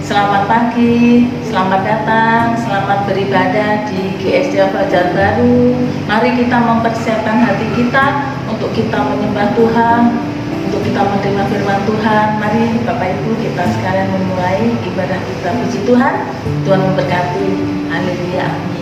Selamat pagi, selamat datang, selamat beribadah di GSD Fajar Baru. Mari kita mempersiapkan hati kita untuk kita menyembah Tuhan, untuk kita menerima firman Tuhan. Mari Bapak Ibu kita sekalian memulai ibadah kita. Puji Tuhan, Tuhan memberkati. Haleluya, amin.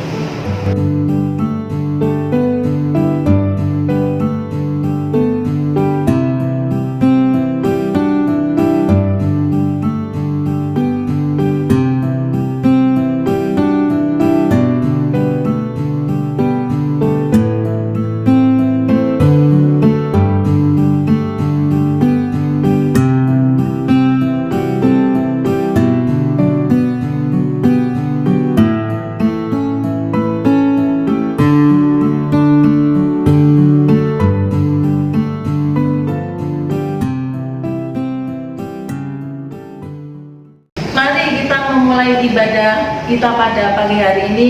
Ibadah kita pada pagi hari ini,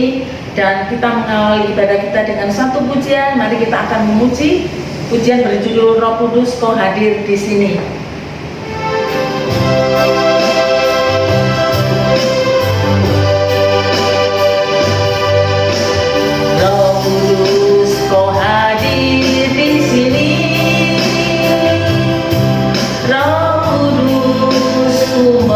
dan kita mengawali ibadah kita dengan satu pujian. Mari kita akan memuji pujian berjudul Roh Kudus Kau hadir di sini. Roh Kudus Kau hadir di sini. Roh Kudus Ku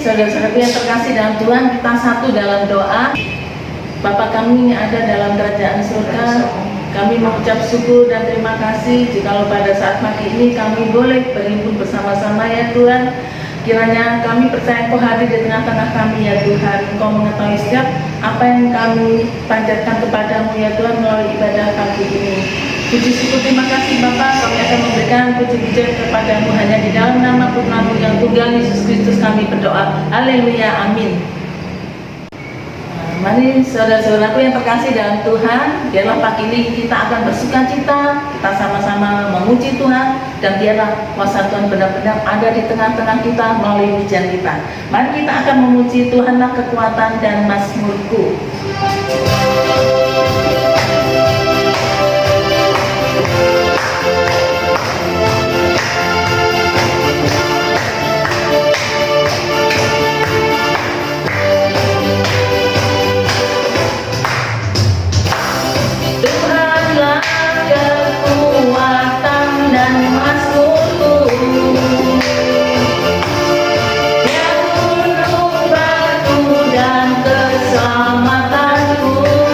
saudara-saudaraku yang terkasih dalam Tuhan, kita satu dalam doa. Bapa kami yang ada dalam kerajaan surga, kami mengucap syukur dan terima kasih jikalau pada saat pagi ini kami boleh berhimpun bersama-sama ya Tuhan. Kiranya kami percaya Engkau hadir di tengah-tengah kami ya Tuhan. Engkau mengetahui setiap apa yang kami panjatkan kepadamu ya Tuhan melalui ibadah pagi ini. Puji syukur terima kasih Bapa, kami akan memberikan puji-pujian kepadamu hanya di dalam nama Putra-Mu yang tunggal Yesus Kristus kami berdoa. Haleluya, amin. Mari saudara-saudaraku yang terkasih dalam Tuhan, biarlah pagi ini kita akan bersukacita, kita sama-sama memuji Tuhan, dan biarlah kuasa Tuhan benar-benar ada di tengah-tengah kita melalui pujian kita. Mari kita akan memuji Tuhanlah kekuatan dan mazmurku. Yang gunung batu dan keselamatanku.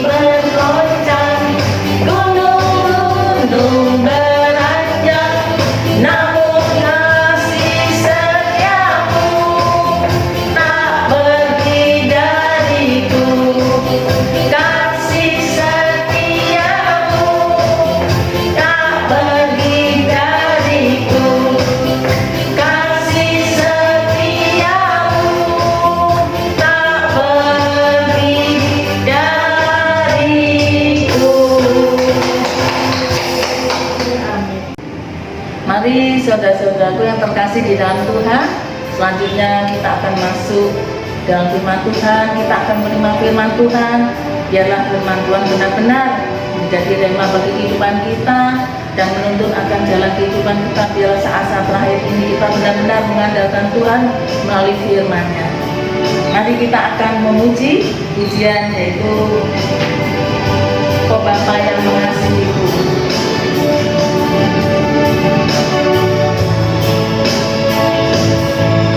bergoncang, gunung-gunung beranjak, namun kasih setiamu tak pergi dariku. Kasih setiamu tak pergi dariku. Kasih setiamu tak pergi dariku. Amin. Mari saudara-saudaraku yang terkasih di dalam Tuhan, selanjutnya kita akan masuk dalam firman Tuhan. Kita akan menerima firman Tuhan. Biarlah firman Tuhan benar-benar menjadi rema bagi kehidupan kita dan menuntun akan jalan kehidupan kita. Biarlah saat-saat terakhir ini kita benar-benar mengandalkan Tuhan melalui firman-Nya. Mari kita akan memuji pujian, yaitu "Oh Bapa yang mengasihiku".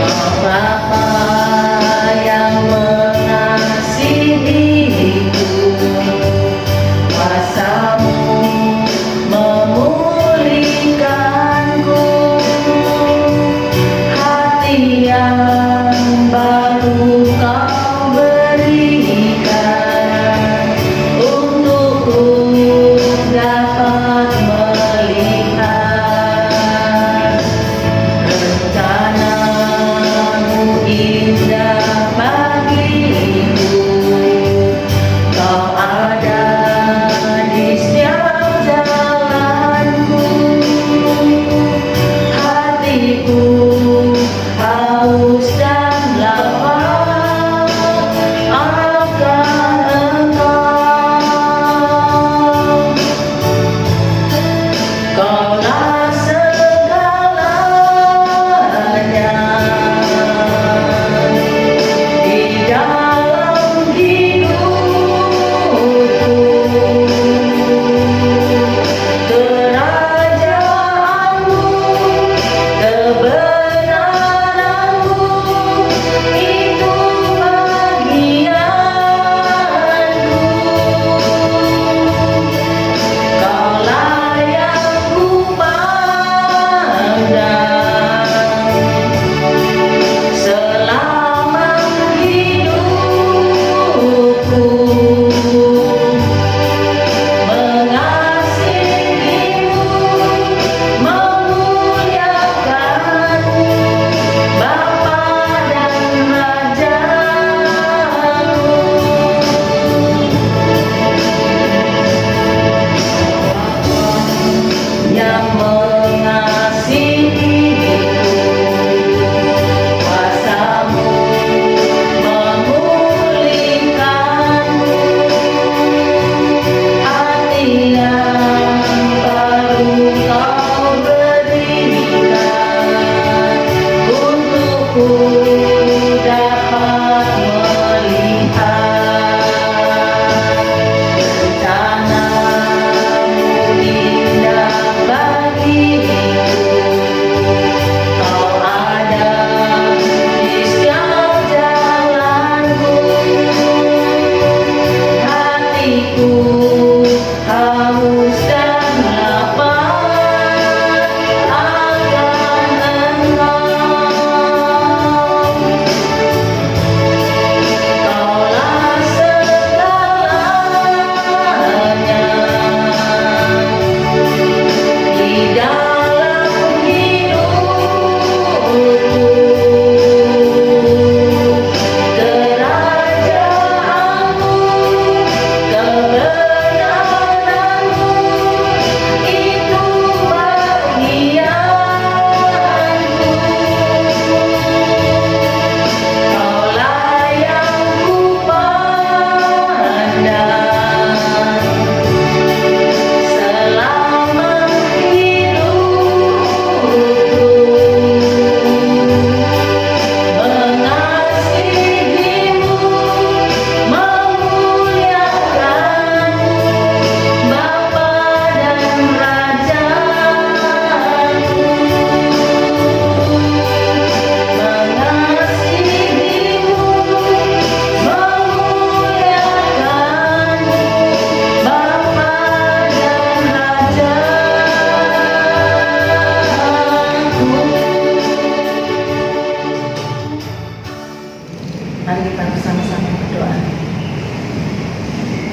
Oh Bapa yang mengasihiku, kuasa-Mu memulihkanku, hati yang baru Kau berikan untukku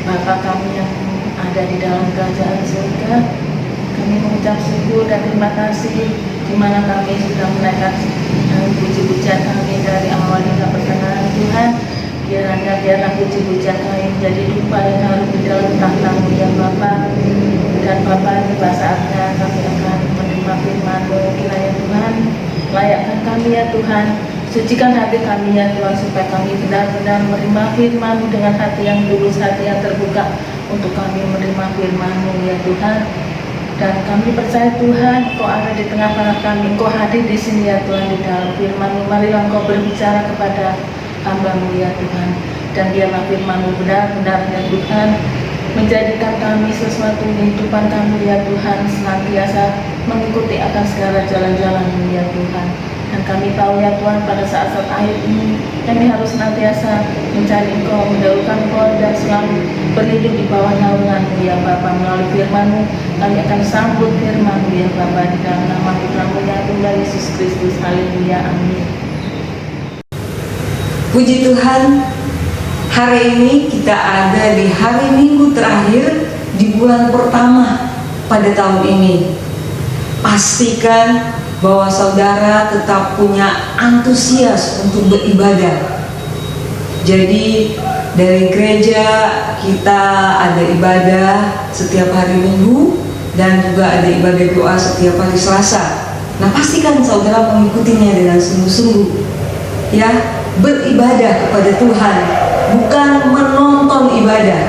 Bapa kami yang ada di dalam kerajaan surga, kami mengucap syukur dan terima kasih di mana kami sudah menaikkan puji-pujian kami dari awal hingga pertengahan Tuhan. Biarlah puji-pujian kami menjadi dupa yang harus di dalam tahta-Mu ya Bapa. Dan Bapa, tiba saatnya kami akan menerima firman-Mu. Kiranya Tuhan, layakkan kami ya Tuhan, sucikan hati kami ya Tuhan, supaya kami benar-benar menerima firman-Mu dengan hati yang tulus, hati yang terbuka untuk kami menerima firman-Mu ya Tuhan. Dan kami percaya Tuhan, Engkau ada di tengah-tengah kami, Engkau hadir di sini ya Tuhan, di dalam firman-Mu. Marilah Engkau berbicara kepada hamba-Mu ya Tuhan, dan biarlah firman-Mu benar-benar ya Tuhan menjadikan kami sesuatu kehidupan kami ya Tuhan, senantiasa mengikuti akan segala jalan-jalan-Mu ya Tuhan. Dan kami tahu ya Tuhan, pada saat-saat akhir ini kami harus senantiasa mencari Engkau, mendahulukan Engkau, dan selalu berlindung di bawah naungan-Mu ya Bapa. Melalui firman-Mu kami akan sambut firman-Mu ya Bapa, di dalam nama Putra-Mu yang tunggal Yesus Kristus. Haleluya, amin. Puji Tuhan, hari ini kita ada di hari Minggu terakhir di bulan pertama pada tahun ini. Pastikan bahwa saudara tetap punya antusias untuk beribadah. Jadi dari gereja kita ada ibadah setiap hari Minggu dan juga ada ibadah doa setiap hari Selasa. Nah, pastikan saudara mengikutinya dengan sungguh-sungguh ya. Beribadah kepada Tuhan, bukan menonton ibadah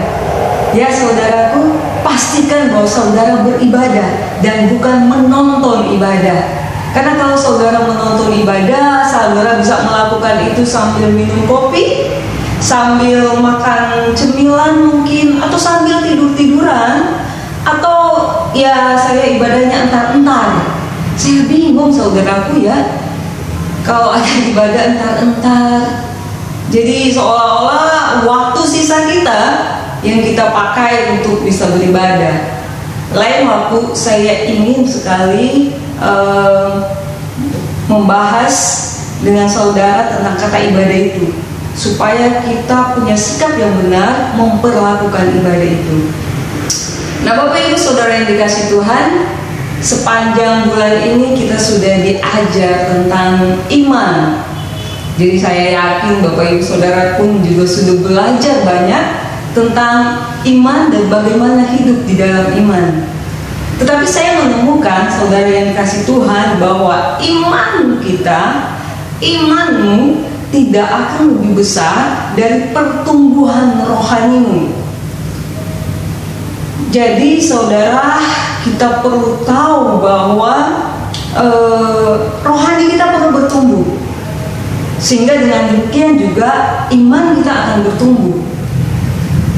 ya saudaraku. Pastikan bahwa saudara beribadah dan bukan menonton ibadah. Karena kalau saudara menonton ibadah, saudara bisa melakukan itu sambil minum kopi, sambil makan cemilan mungkin, atau sambil tidur-tiduran, atau ya saya ibadahnya entar-entar. Saya bingung saudaraku ya, kalau ada ibadah entar-entar. Jadi seolah-olah waktu sisa kita yang kita pakai untuk bisa beribadah. Lain waktu saya ingin sekali membahas dengan saudara tentang kata ibadah itu, supaya kita punya sikap yang benar memperlakukan ibadah itu. Nah, Bapak Ibu Saudara yang dikasih Tuhan, sepanjang bulan ini kita sudah diajar tentang iman. Jadi saya yakin Bapak Ibu Saudara pun juga sudah belajar banyak tentang iman dan bagaimana hidup di dalam iman. Tetapi saya menemukan saudara yang dikasih Tuhan bahwa iman kita, imanmu tidak akan lebih besar dari pertumbuhan rohanimu. Jadi saudara, kita perlu tahu bahwa rohani kita perlu bertumbuh, sehingga dengan demikian juga iman kita akan bertumbuh.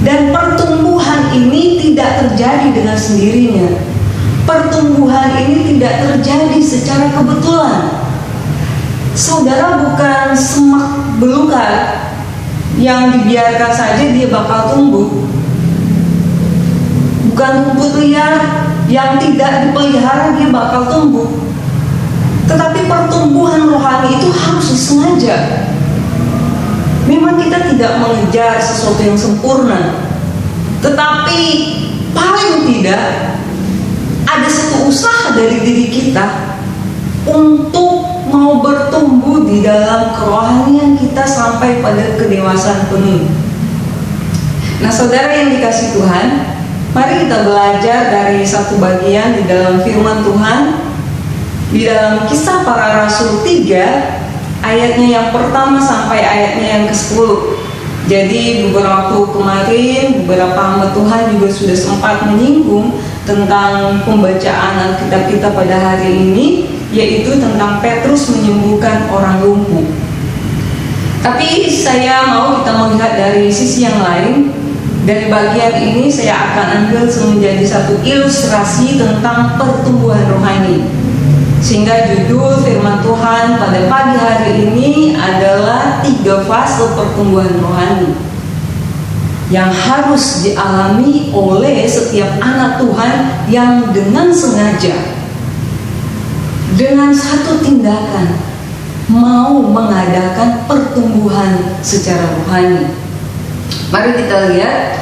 Dan pertumbuhan ini tidak terjadi dengan sendirinya. Pertumbuhan ini tidak terjadi secara kebetulan. Saudara bukan semak belukar yang dibiarkan saja dia bakal tumbuh. Bukan rumput liar yang tidak dipelihara dia bakal tumbuh. Tetapi pertumbuhan rohani itu harus disengaja. Memang kita tidak mengejar sesuatu yang sempurna, tetapi paling tidak ada satu usaha dari diri kita untuk mau bertumbuh di dalam kerohanian kita sampai pada kedewasaan penuh. Nah, saudara yang dikasih Tuhan, mari kita belajar dari satu bagian di dalam firman Tuhan, di dalam Kisah Para Rasul 3, ayatnya yang pertama sampai ayatnya yang ke-10. Jadi beberapa waktu kemarin, beberapa hamba Tuhan juga sudah sempat menyinggung tentang pembacaan Alkitab kita pada hari ini, yaitu tentang Petrus menyembuhkan orang lumpuh. Tapi saya mau kita melihat dari sisi yang lain. Dari bagian ini saya akan ambil menjadi satu ilustrasi tentang pertumbuhan rohani. Sehingga judul firman Tuhan pada pagi hari ini adalah 3 fase pertumbuhan rohani yang harus dialami oleh setiap anak Tuhan yang dengan sengaja, dengan satu tindakan, mau mengadakan pertumbuhan secara rohani. Mari kita lihat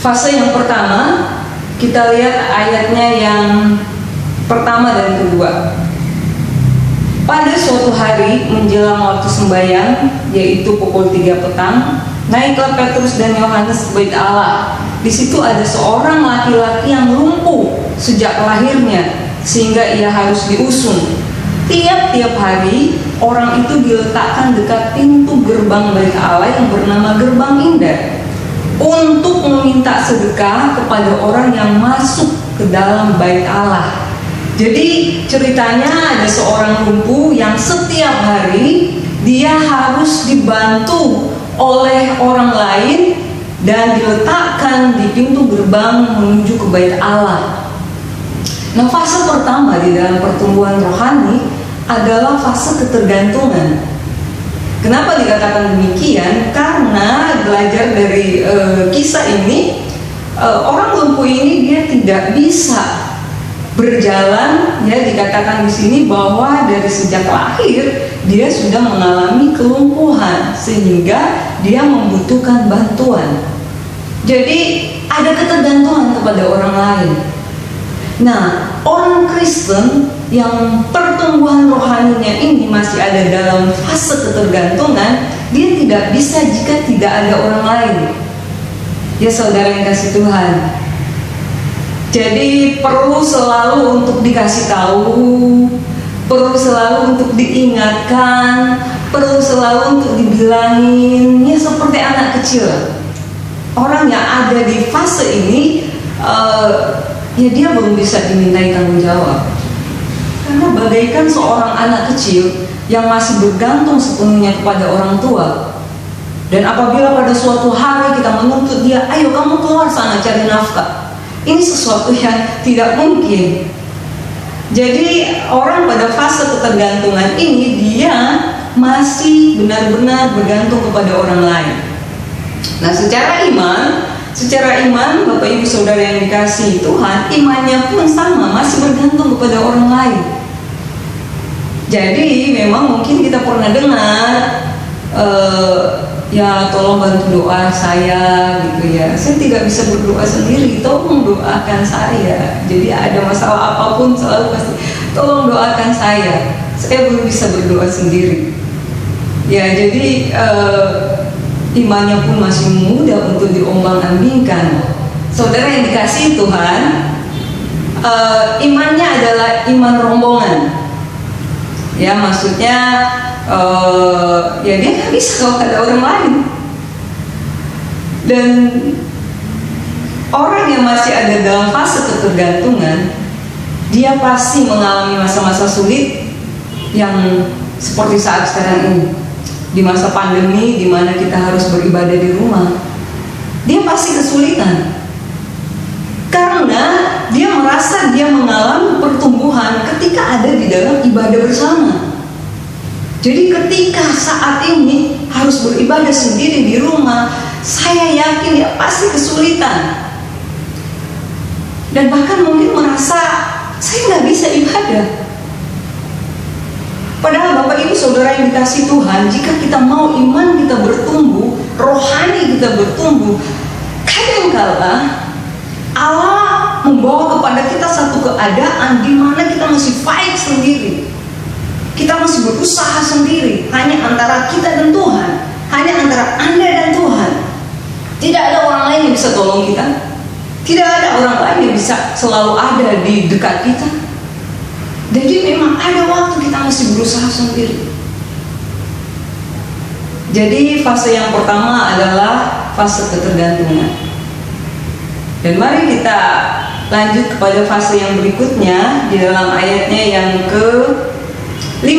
Fase yang pertama, kita lihat ayatnya yang pertama dan kedua. Pada suatu hari menjelang waktu sembahyang, yaitu pukul 3 petang, naiklah Petrus dan Yohanes ke bait Allah. Di situ ada seorang laki-laki yang lumpuh sejak lahirnya, sehingga ia harus diusung. Tiap-tiap hari orang itu diletakkan dekat pintu gerbang bait Allah yang bernama Gerbang Indah untuk meminta sedekah kepada orang yang masuk ke dalam bait Allah. Jadi ceritanya ada seorang lumpuh yang setiap hari dia harus dibantu oleh orang lain dan diletakkan di pintu gerbang menuju ke bait Allah. Nah, fase pertama di dalam pertumbuhan rohani adalah fase ketergantungan. Kenapa dikatakan demikian? Karena belajar dari kisah ini, orang lumpuh ini dia tidak bisa berjalan, ya, dikatakan di sini bahwa dari sejak lahir dia sudah mengalami kelumpuhan sehingga dia membutuhkan bantuan. Jadi ada ketergantungan kepada orang lain. Nah, orang Kristen yang pertumbuhan rohaninya ini masih ada dalam fase ketergantungan, dia tidak bisa jika tidak ada orang lain. Ya saudara yang kasih Tuhan, jadi perlu selalu untuk dikasih tahu, perlu selalu untuk diingatkan, perlu selalu untuk dibilangin. Ya seperti anak kecil, orang yang ada di fase ini, ya dia belum bisa dimintai tanggung jawab. Karena bagaikan seorang anak kecil yang masih bergantung sepenuhnya kepada orang tua. Dan apabila pada suatu hari kita menuntut dia, ayo kamu keluar sana cari nafkah, ini sesuatu yang tidak mungkin. Jadi orang pada fase ketergantungan ini dia masih benar-benar bergantung kepada orang lain. Nah, secara iman Bapak Ibu Saudara yang dikasihi Tuhan, imannya pun sama, masih bergantung kepada orang lain. Jadi memang mungkin kita pernah dengar, ya tolong bantu doa saya gitu ya. Saya tidak bisa berdoa sendiri, tolong doakan saya. Jadi ada masalah apapun selalu pasti tolong doakan saya. Saya belum bisa berdoa sendiri. Ya jadi imannya pun masih mudah untuk diombang-ambingkan. Saudara yang dikasihi Tuhan, imannya adalah iman rombongan. Ya maksudnya ya dia nggak bisa kalau ada orang lain. Dan orang yang masih ada dalam fase ketergantungan, dia pasti mengalami masa-masa sulit yang seperti saat sekarang ini, di masa pandemi di mana kita harus beribadah di rumah. Dia pasti kesulitan karena dia merasa dia mengalami pertumbuhan ketika ada di dalam ibadah bersama. Jadi ketika saat ini harus beribadah sendiri di rumah, saya yakin dia pasti kesulitan. Dan bahkan mungkin merasa saya nggak bisa ibadah. Padahal Bapak Ibu Saudara yang dikasihi Tuhan, jika kita mau iman kita bertumbuh, rohani kita bertumbuh, kadangkala Allah membawa kepada kita satu keadaan di mana kita masih fight sendiri. Kita masih berusaha sendiri, hanya antara kita dan Tuhan, hanya antara Anda dan Tuhan. Tidak ada orang lain yang bisa tolong kita. Tidak ada orang lain yang bisa selalu ada di dekat kita. Jadi memang ada waktu kita masih berusaha sendiri. Jadi fase yang pertama adalah fase ketergantungan. Dan mari kita lanjut kepada fase yang berikutnya di dalam ayatnya yang ke-5.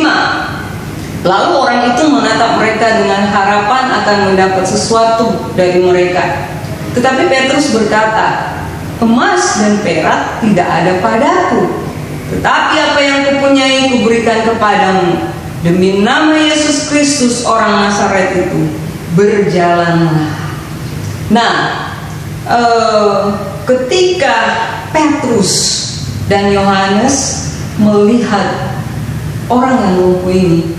Lalu orang itu menatap mereka dengan harapan akan mendapat sesuatu dari mereka. Tetapi Petrus berkata, emas dan perak tidak ada padaku, tetapi apa yang kupunyai kuberikan kepadamu. Demi nama Yesus Kristus orang Nazaret itu, berjalanlah. Nah, ketika Petrus dan Yohanes melihat orang yang lumpuh ini,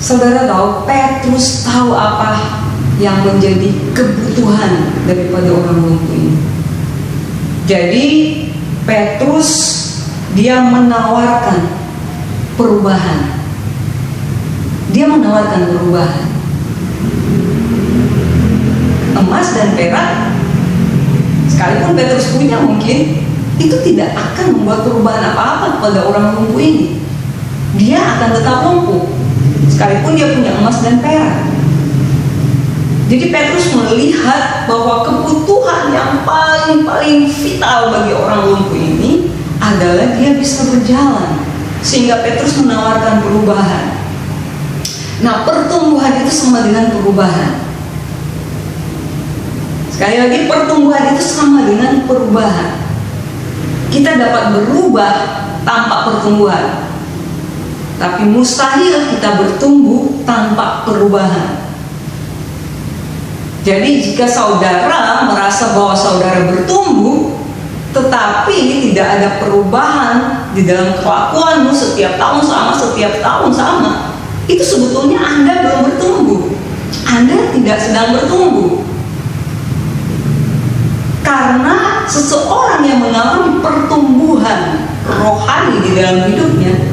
saudara tahu Petrus tahu apa yang menjadi kebutuhan daripada orang lumpuh ini. Jadi Petrus dia menawarkan perubahan. Dia menawarkan perubahan. Emas dan perak, sekalipun Petrus punya mungkin, itu tidak akan membuat perubahan apa-apa kepada orang lumpuh ini. Dia akan tetap lumpuh, sekalipun dia punya emas dan perak. Jadi Petrus melihat bahwa kebutuhan yang paling vital bagi orang lumpuh ini adalah dia bisa berjalan. Sehingga Petrus menawarkan perubahan. Nah, pertumbuhan itu sama dengan perubahan. Sekali lagi, pertumbuhan itu sama dengan perubahan. Kita dapat berubah tanpa pertumbuhan, tapi mustahil kita bertumbuh tanpa perubahan. Jadi jika saudara merasa bahwa saudara bertumbuh, tetapi tidak ada perubahan di dalam kelakuanmu, setiap tahun sama, itu sebetulnya Anda belum bertumbuh. Anda tidak sedang bertumbuh. Karena seseorang yang mengalami pertumbuhan rohani di dalam hidupnya,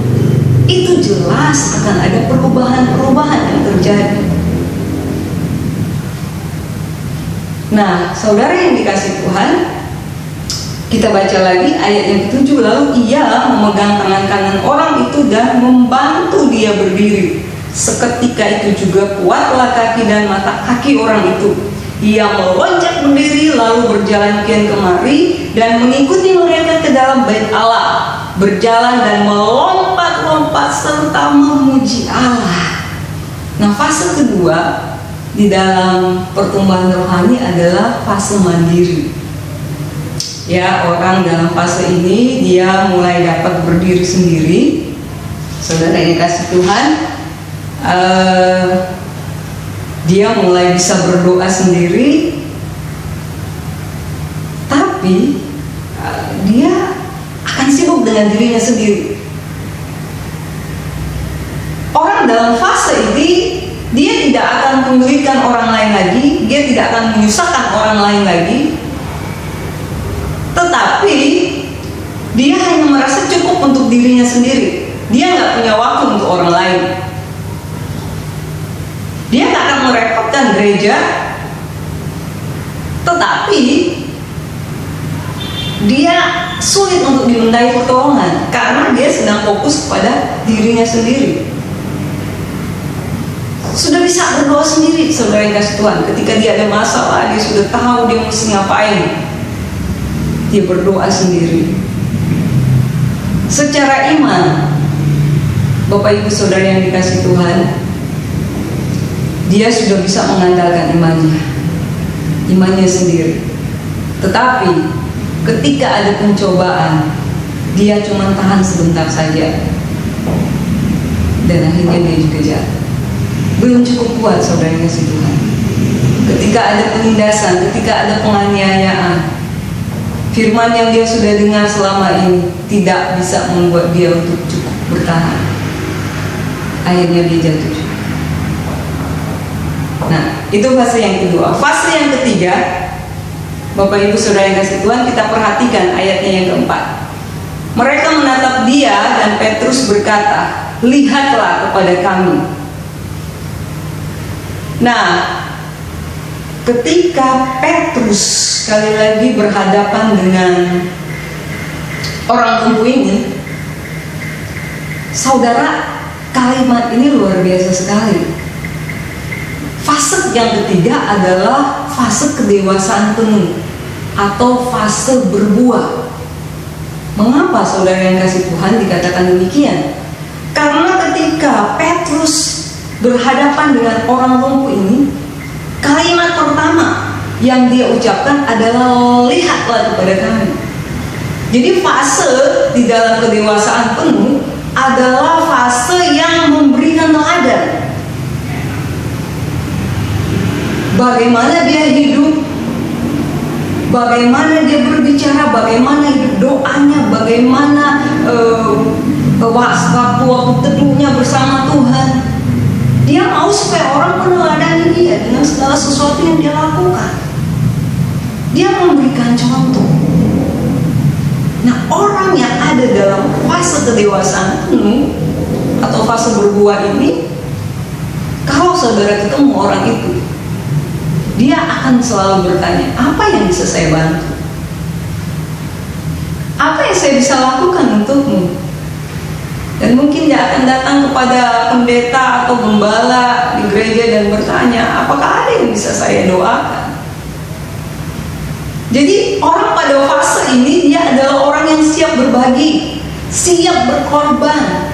itu jelas akan ada perubahan-perubahan yang terjadi. Nah, saudara yang dikasih Tuhan, kita baca lagi ayat yang ke-7. Lalu ia memegang tangan kanan orang itu dan membantu dia berdiri. Seketika itu juga kuatlah kaki dan mata kaki orang itu. Ia melonjak berdiri lalu berjalan kian kemari dan mengikuti mereka ke dalam bait Allah, berjalan dan melompat-lompat serta memuji Allah. Nah, fase kedua di dalam pertumbuhan rohani adalah fase mandiri. Ya, orang dalam fase ini dia mulai dapat berdiri sendiri. Saudara yang dikasih Tuhan, dia mulai bisa berdoa sendiri, tapi dia akan sibuk dengan dirinya sendiri. Orang dalam fase ini dia tidak akan menyulitkan orang lain lagi, dia tidak akan menyusahkan orang lain lagi, tetapi dia hanya merasa cukup untuk dirinya sendiri. Dia nggak punya waktu untuk orang lain. Dia nggak akan merepotkan gereja, tetapi dia sulit untuk dimintai pertolongan karena dia sedang fokus pada dirinya sendiri. Sudah bisa berdoa sendiri, saudara yang kasih Tuhan. Ketika dia ada masalah, dia sudah tahu dia mesti ngapain. Dia berdoa sendiri. Secara iman, Bapak Ibu Saudara yang dikasih Tuhan, dia sudah bisa mengandalkan imannya sendiri. Tetapi ketika ada pencobaan, dia cuma tahan sebentar saja, dan akhirnya dia juga jatuh. Belum cukup kuat, saudara yang kasih Tuhan. Ketika ada penindasan, ketika ada penganiayaan, firman yang dia sudah dengar selama ini tidak bisa membuat dia untuk cukup bertahan. Akhirnya dia jatuh juga. Nah, itu fase yang kedua. Fase yang ketiga, Bapak Ibu Saudara yang kasih Tuhan, kita perhatikan ayatnya yang keempat. Mereka menatap dia dan Petrus berkata, "Lihatlah kepada kami." Nah, ketika Petrus sekali lagi berhadapan dengan orang lumpuh ini, saudara, kalimat ini luar biasa sekali. Fase yang ketiga adalah fase kedewasaan penuh atau fase berbuah. Mengapa saudara yang kasih Tuhan dikatakan demikian? Karena ketika Petrus berhadapan dengan orang lumpuh ini, kalimat pertama yang dia ucapkan adalah "Lihatlah kepada kami." Jadi fase di dalam kedewasaan penuh adalah fase yang memberikan teladan. Bagaimana dia hidup, bagaimana dia berbicara, bagaimana hidup doanya, bagaimana waktu teduhnya bersama Tuhan. Dia mau supaya orang meneladani dia dengan segala sesuatu yang dia lakukan. Dia memberikan contoh. Nah, orang yang ada dalam fase kedewasaan penuh atau fase berbuah ini, kalau saudara ketemu orang itu, dia akan selalu bertanya, apa yang bisa saya bantu? Apa yang saya bisa lakukan untukmu? Dan mungkin dia akan datang kepada pendeta atau gembala di gereja dan bertanya, apakah ada yang bisa saya doakan? Jadi orang pada fase ini dia adalah orang yang siap berbagi, siap berkorban,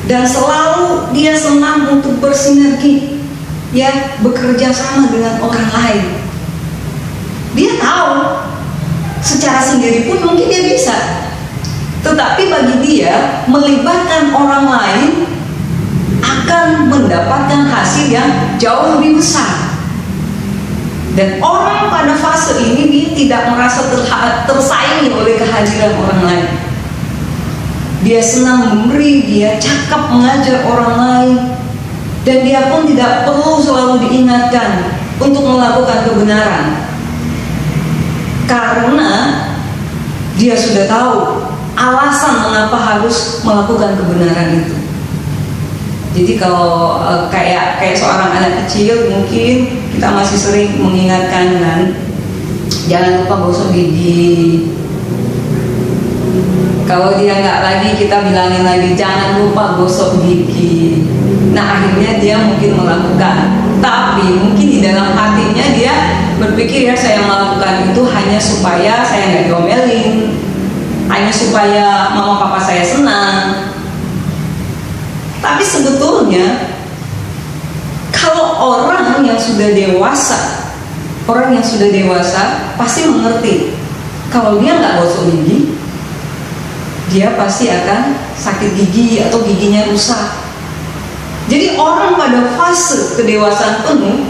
dan selalu dia senang untuk bersinergi, ya, bekerja sama dengan orang lain. Dia tahu secara sendiri pun mungkin dia bisa, tetapi bagi dia melibatkan orang lain akan mendapatkan hasil yang jauh lebih besar. Dan orang pada fase ini dia tidak merasa tersaingi oleh kehadiran orang lain. Dia senang memberi, dia cakap mengajar orang lain, dan dia pun tidak perlu selalu diingatkan untuk melakukan kebenaran, karena dia sudah tahu alasan mengapa harus melakukan kebenaran itu. Jadi kalau kayak seorang anak kecil, mungkin kita masih sering mengingatkan kan, jangan lupa gosok gigi. Kalau dia nggak lagi, kita bilangin lagi, jangan lupa gosok gigi. Nah, akhirnya dia mungkin melakukan, tapi mungkin di dalam hatinya dia berpikir, ya saya melakukan itu hanya supaya saya nggak diomelin, hanya supaya mama papa saya senang. Tapi sebetulnya kalau orang yang sudah dewasa, pasti mengerti kalau dia nggak gosok gigi, dia pasti akan sakit gigi atau giginya rusak. Jadi orang pada fase kedewasaan penuh,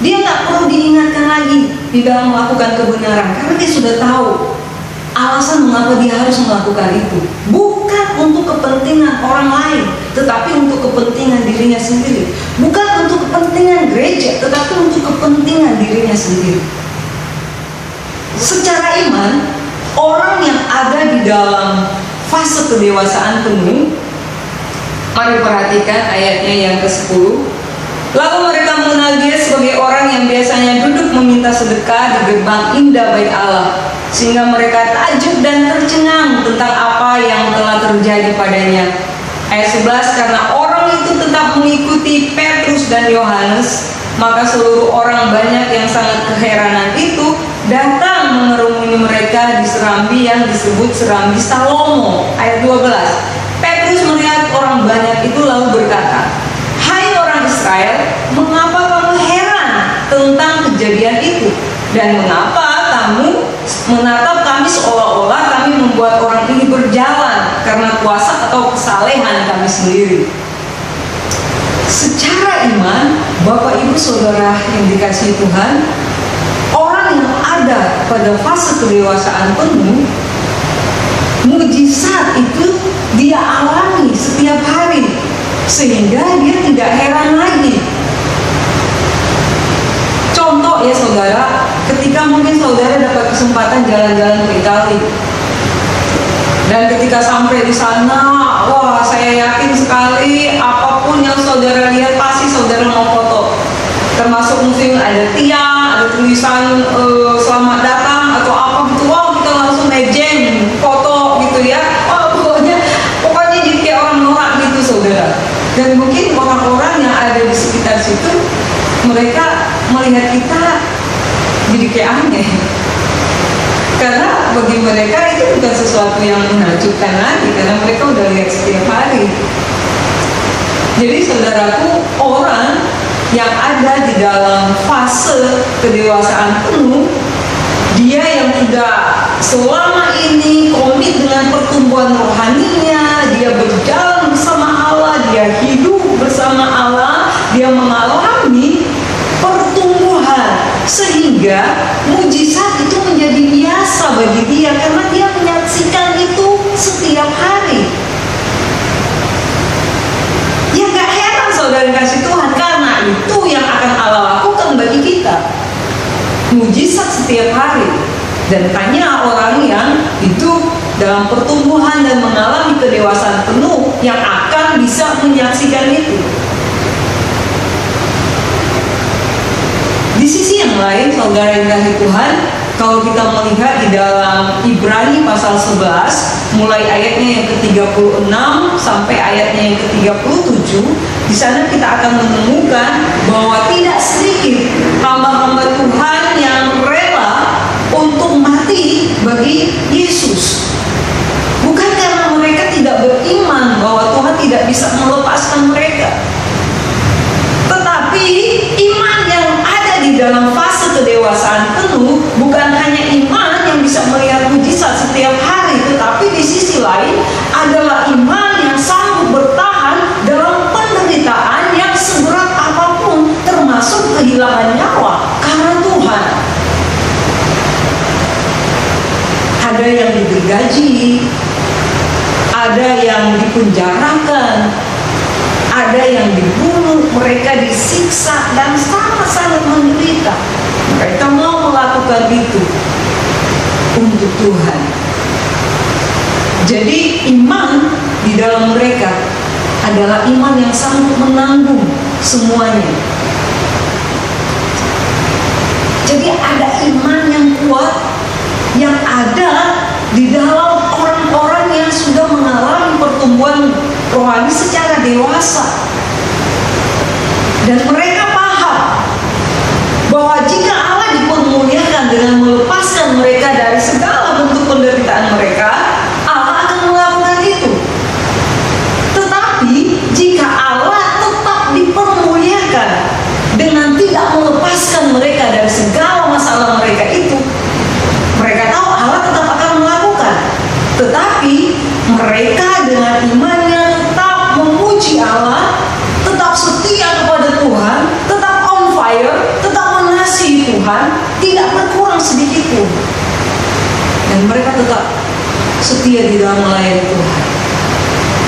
dia nggak perlu diingatkan lagi di dalam melakukan kebenaran, karena dia sudah tahu alasan mengapa dia harus melakukan itu. Bukan untuk kepentingan orang lain, tetapi untuk kepentingan dirinya sendiri. Bukan untuk kepentingan gereja, tetapi untuk kepentingan dirinya sendiri. Secara iman, orang yang ada di dalam fase kedewasaan penuh, mari perhatikan ayatnya yang ke-10. Lalu mereka mengenal dia sebagai orang yang biasanya duduk meminta sedekah di gerbang indah bait Allah, sehingga mereka takjub dan tercengang tentang apa yang telah terjadi padanya. Ayat 11, karena orang itu tetap mengikuti Petrus dan Yohanes, maka seluruh orang banyak yang sangat keheranan itu datang mengerumuni mereka di serambi yang disebut serambi Salomo. Ayat 12, Petrus melihat orang banyak itu lalu berkata, hai orang Israel, mengapa kamu heran tentang kejadian itu? Dan mengapa kamu menatap kami seolah-olah kami membuat orang ini berjalan karena kuasa atau kesalehan kami sendiri? Secara iman, Bapak Ibu Saudara yang dikasihi Tuhan, orang yang ada pada fase kedewasaan penuh, mujizat itu dia alami setiap hari, sehingga dia tidak heran lagi. Contoh ya saudara, ketika mungkin saudara dapat kesempatan jalan-jalan ke Italia, dan ketika sampai di sana, wah saya yakin sekali apapun yang saudara lihat pasti saudara mau foto. Termasuk mungkin ada tiang, ada tulisan selamat datang atau apa gitu, wow kita langsung mejeng foto gitu ya. Oh, pokoknya jadi kayak orang norak gitu saudara. Dan mungkin orang-orang yang ada di sekitar situ, mereka melihat kita jadi kayak aneh, karena bagi mereka itu bukan sesuatu yang menakjubkan lagi, karena mereka udah lihat setiap hari. Jadi saudaraku, orang yang ada di dalam fase kedewasaan penuh, dia yang sudah selama ini komit dengan pertumbuhan rohaninya, dia berjalan bersama Allah, dia hidup bersama Allah, dia mengalami pertumbuhan, sehingga mujizat itu menjadi biasa bagi dia karena dia menyaksikan itu setiap hari. Ya gak heran saudara mujizat setiap hari. Dan tanya orang yang hidup dalam pertumbuhan dan mengalami kedewasaan penuh yang akan bisa menyaksikan itu. Di sisi yang lain, saudara yang dikasihi Tuhan, kalau kita melihat di dalam Ibrani pasal 11, mulai ayatnya yang ke-36 sampai ayatnya yang ke-37, di sana kita akan menemukan bahwa tidak sedikit hamba-hamba Tuhan yang rela untuk mati bagi Yesus. Bukan karena mereka tidak beriman bahwa Tuhan tidak bisa melepaskan mereka, tetapi iman yang ada di dalam fase kedewasaan penuh bukan hanya iman yang bisa melihat mujizat setiap hari, tetapi di sisi lain adalah iman yang sanggup bertahan dalam penderitaan yang seberat apapun, termasuk kehilangan nyawa karena Tuhan. Ada yang digergaji, ada yang dipenjarakan, ada yang dibunuh, mereka disiksa dan sangat-sangat menderita. Mereka mau melakukan itu untuk Tuhan. Jadi iman di dalam mereka adalah iman yang sanggup menanggung semuanya. Jadi ada iman yang kuat yang ada di dalam orang-orang yang sudah mengalami pertumbuhan rohani secara dewasa. Dan mereka paham bahwa jika Allah dipermuliakan dengan melepaskan mereka dari segala bentuk penderitaan mereka, Allah akan melakukan itu. Tetapi jika Allah tetap dipermuliakan dengan tidak melepaskan mereka dari segala masalah mereka itu, mereka tahu Allah tetap akan melakukan. Tetapi mereka dengan imannya tetap memuji Allah, tetap setia kepada Tuhan, tetap on fire, tetap mengasihi Tuhan, tidak berkurang sedikit pun. Dan mereka tetap setia di dalam melayani Tuhan,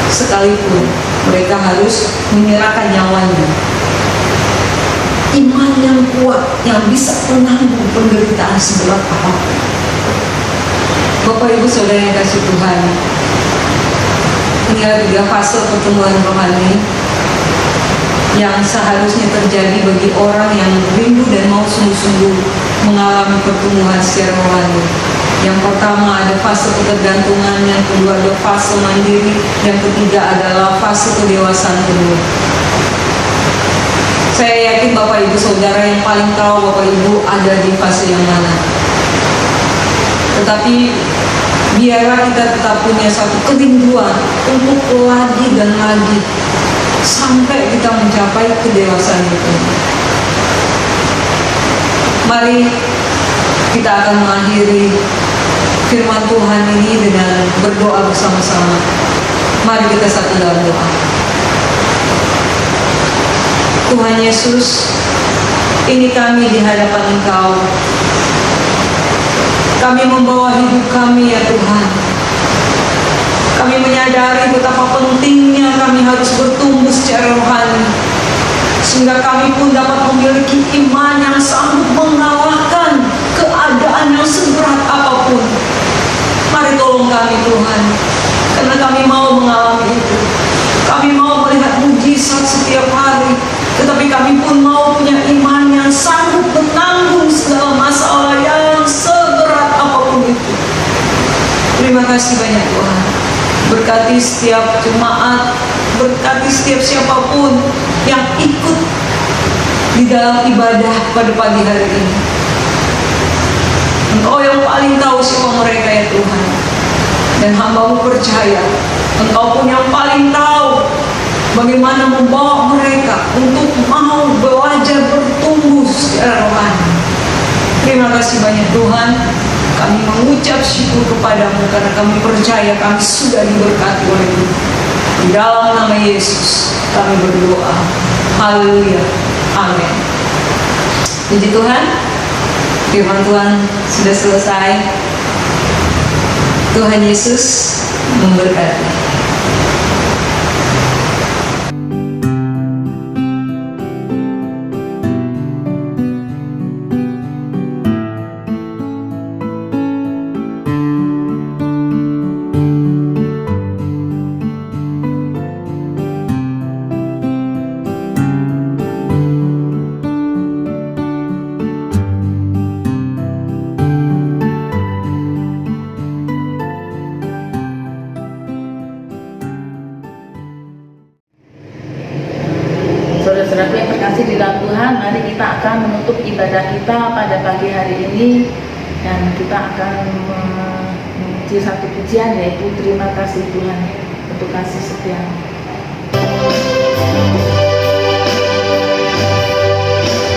sekalipun mereka harus menyerahkan nyawanya. Iman yang kuat yang bisa menanggung penderitaan seberat apapun. Bapak Ibu Saudara yang kasih Tuhan, inilah 3 fase pertumbuhan rohani yang seharusnya terjadi bagi orang yang rindu dan mau sungguh-sungguh mengalami pertumbuhan secara rohani. Yang pertama ada fase ketergantungan, yang kedua ada fase mandiri, yang ketiga adalah fase kedewasaan penuh. Saya yakin Bapak Ibu Saudara yang paling tahu Bapak Ibu ada di fase yang mana. Tetapi biarlah kita tetap punya satu kerinduan untuk lagi dan lagi sampai kita mencapai kedewasaan itu. Mari kita akan mengakhiri firman Tuhan ini dengan berdoa bersama-sama. Mari kita satu dalam doa. Tuhan Yesus, ini kami di hadapan Engkau. Kami membawa hidup kami ya Tuhan. Kami menyadari betapa pentingnya kami harus bertumbuh secara rohani, sehingga kami pun dapat memiliki iman yang sanggup mengalahkan keadaan yang seberat apapun. Mari tolong kami Tuhan, karena kami mau mengalami itu. Kami mau melihat mujizat setiap hari, tetapi kami pun mau punya iman yang sanggup menanggung segala masalah yang seberat apapun itu. Terima kasih banyak Tuhan. Berkati setiap jemaat, berkati setiap siapapun yang ikut di dalam ibadah pada pagi hari ini. Engkau yang paling tahu siapa mereka ya Tuhan. Dan hamba-Mu percaya Engkau pun yang paling tahu bagaimana membawa mereka untuk mau belajar bertumbuh secara rohani. Terima kasih banyak Tuhan. Kami mengucap syukur kepadamu karena kami percaya kami sudah diberkati oleh-Mu. Di dalam nama Yesus kami berdoa. Haleluya. Amin. Puji Tuhan. Firman Tuhan sudah selesai. Tuhan Yesus memberkati. kita akan memuji satu pujian, yaitu terima kasih Tuhan untuk kasih setia.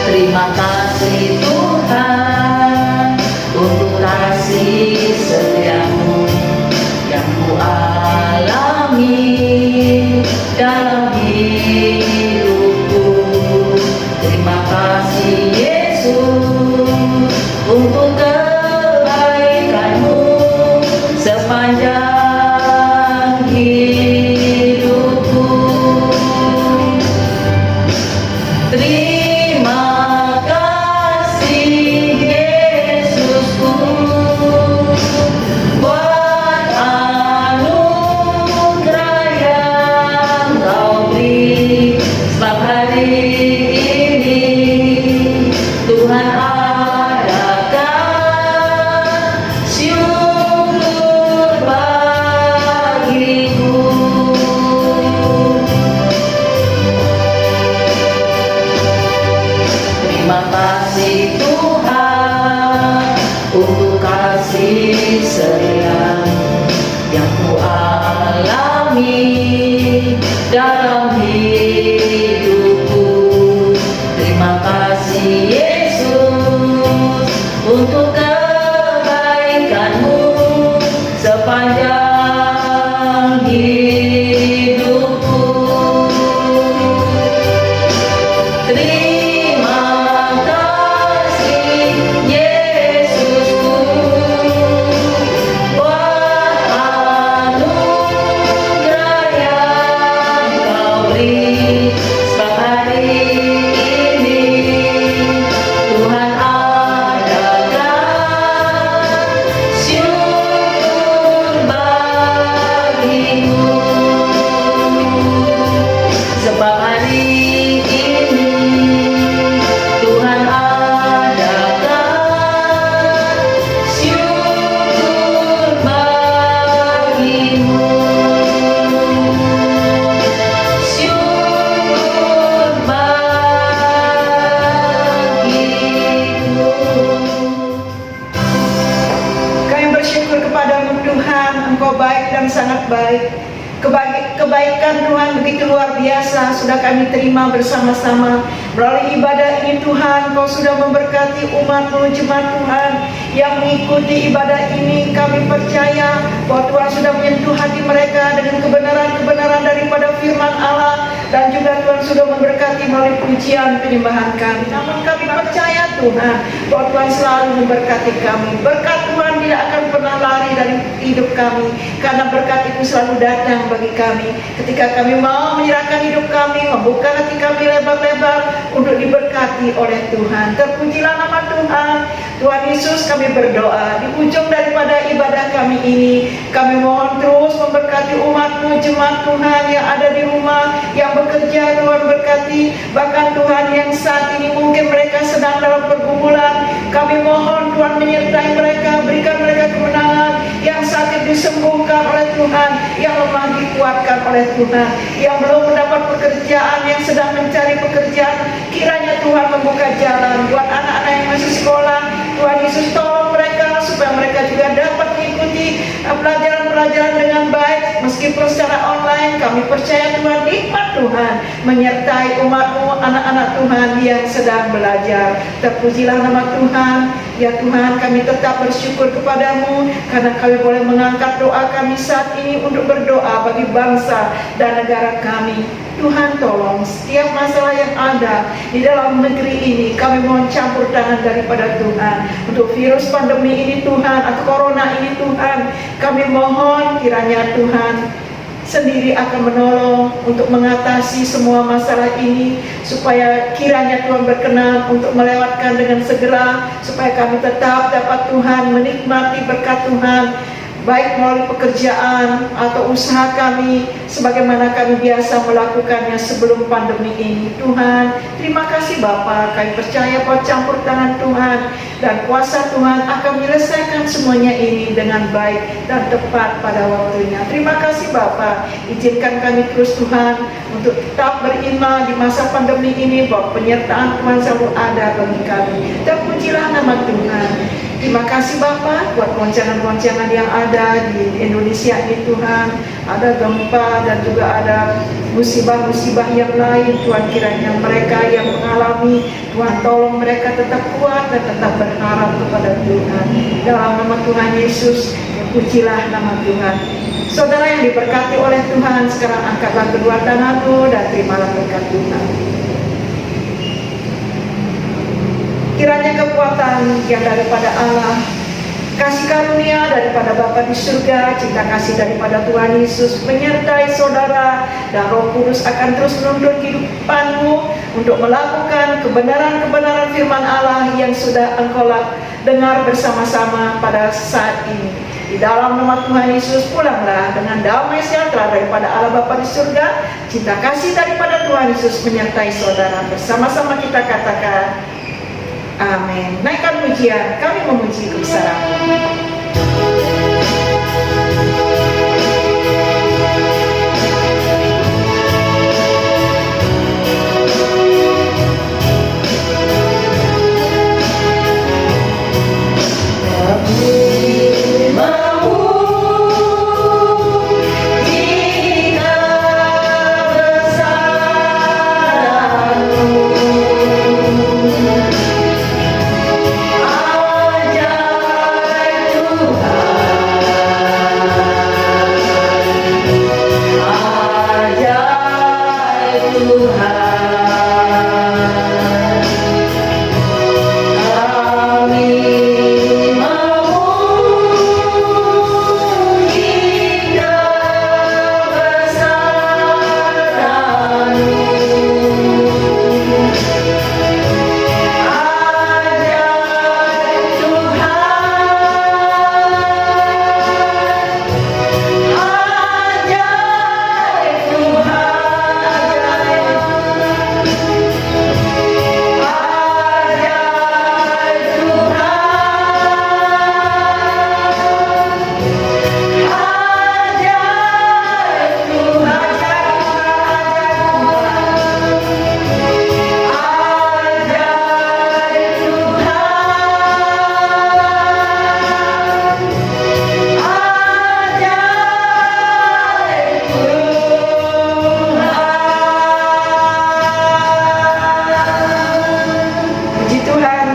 Terima kasih Tuhan untuk kasih setiamu yang ku alami dalam hidupku. Terima kasih Yesus untuk kebaikanmu sepanjang hidupku. Terima kasih Yesusku buat anugerah yang Kau beri. Sebab hari ini Tuhan adakan syukur bagiku. Terima kasih Tuhan untuk kasih setia yang ku alami dalam hidupku. Terima kasih Yesus untuk kebaikanmu sepanjang hidupku. Terima kasih Yesusku buat anugerah yang Kau beri. Sebab hari ini Tuhan adakan syukur bagiku. Sebab hari ini Tuhan adakan syukur bagimu. Syukur bagiku. Kami bersyukur kepadamu Tuhan, Engkau baik dan sangat baik. Kebaikan Tuhan begitu luar biasa sudah kami terima bersama-sama. Melalui ibadah ini Tuhan, Kau sudah memberkati umat-Mu, jemaat Tuhan yang mengikuti ibadah ini. Kami percaya bahwa Tuhan sudah menyentuh hati mereka dengan kebenaran-kebenaran daripada firman Allah, dan juga Tuhan sudah memberkati melalui pujian penyembahan kami. Namun kami percaya Tuhan bahwa Tuhan selalu memberkati kami. Berkat Tuhan tidak akan pernah lari dari hidup kami, karena berkat itu selalu datang bagi kami ketika kami mau menyerahkan hidup kami, membuka hati kami lebar-lebar untuk diberkati oleh Tuhan. Terpujilah nama Tuhan. Tuhan Yesus, kami berdoa di ujung daripada ibadah kami ini, kami mohon terus memberkati umat-Mu, jemaat Tuhan yang ada di rumah, yang bekerja. Tuhan berkati, bahkan Tuhan yang saat ini mungkin mereka sedang dalam pergumulan, kami mohon Tuhan menyertai mereka, berikan mereka kemenangan. Yang sakit disembuhkan oleh Tuhan, yang lemah dikuatkan oleh Tuhan, yang belum mendapat pekerjaan, yang sedang mencari pekerjaan, kiranya Tuhan membuka jalan buat anak-anak yang masih sekolah. Tuhan Yesus tolong mereka supaya mereka juga dapat mengikuti pelajaran-pelajaran dengan baik meskipun secara online. Kami percaya Tuhan, nikmat Tuhan menyertai umat-Mu, anak-anak Tuhan yang sedang belajar. Terpujilah nama Tuhan. Ya Tuhan, kami tetap bersyukur kepadamu karena kami boleh mengangkat doa kami saat ini untuk berdoa bagi bangsa dan negara kami. Tuhan tolong setiap masalah yang ada di dalam negeri ini, kami mohon campur tangan daripada Tuhan. Untuk virus pandemi ini Tuhan, atau corona ini Tuhan, kami mohon kiranya Tuhan sendiri akan menolong untuk mengatasi semua masalah ini, supaya kiranya Tuhan berkenan untuk melewatkan dengan segera, supaya kami tetap dapat Tuhan menikmati berkat Tuhan, baik melalui pekerjaan atau usaha kami, sebagaimana kami biasa melakukannya sebelum pandemi ini. Tuhan, terima kasih Bapa. Kami percaya bahwa campur tangan Tuhan dan kuasa Tuhan akan menyelesaikan semuanya ini dengan baik dan tepat pada waktunya. Terima kasih Bapa. Izinkan kami terus Tuhan untuk tetap beriman di masa pandemi ini, bahwa penyertaan Tuhan selalu ada bagi kami. Terpujilah nama Tuhan. Terima kasih Bapak buat goncangan-goncangan yang ada di Indonesia ini Tuhan. Ada gempa dan juga ada musibah-musibah yang lain. Tuhan, kiranya mereka yang mengalami, Tuhan tolong mereka tetap kuat dan tetap berharap kepada Tuhan. Dalam nama Tuhan Yesus, pujilah nama Tuhan. Saudara yang diberkati oleh Tuhan, sekarang angkatlah kedua tanganmu dan terimalah berkat Tuhan. Kiranya kekuatan yang daripada Allah, kasih karunia daripada Bapa di surga, cinta kasih daripada Tuhan Yesus menyertai saudara, dan Roh Kudus akan terus menuntun kehidupanmu untuk melakukan kebenaran-kebenaran firman Allah yang sudah engkau dengar bersama-sama pada saat ini. Di dalam nama Tuhan Yesus, pulanglah dengan damai sejahtera daripada Allah Bapa di surga, cinta kasih daripada Tuhan Yesus menyertai saudara. Bersama-sama kita katakan amin. Naikkan pujian, kami memuji kebesaran-Mu.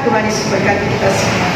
Tuhan Yesus berkati kita semua.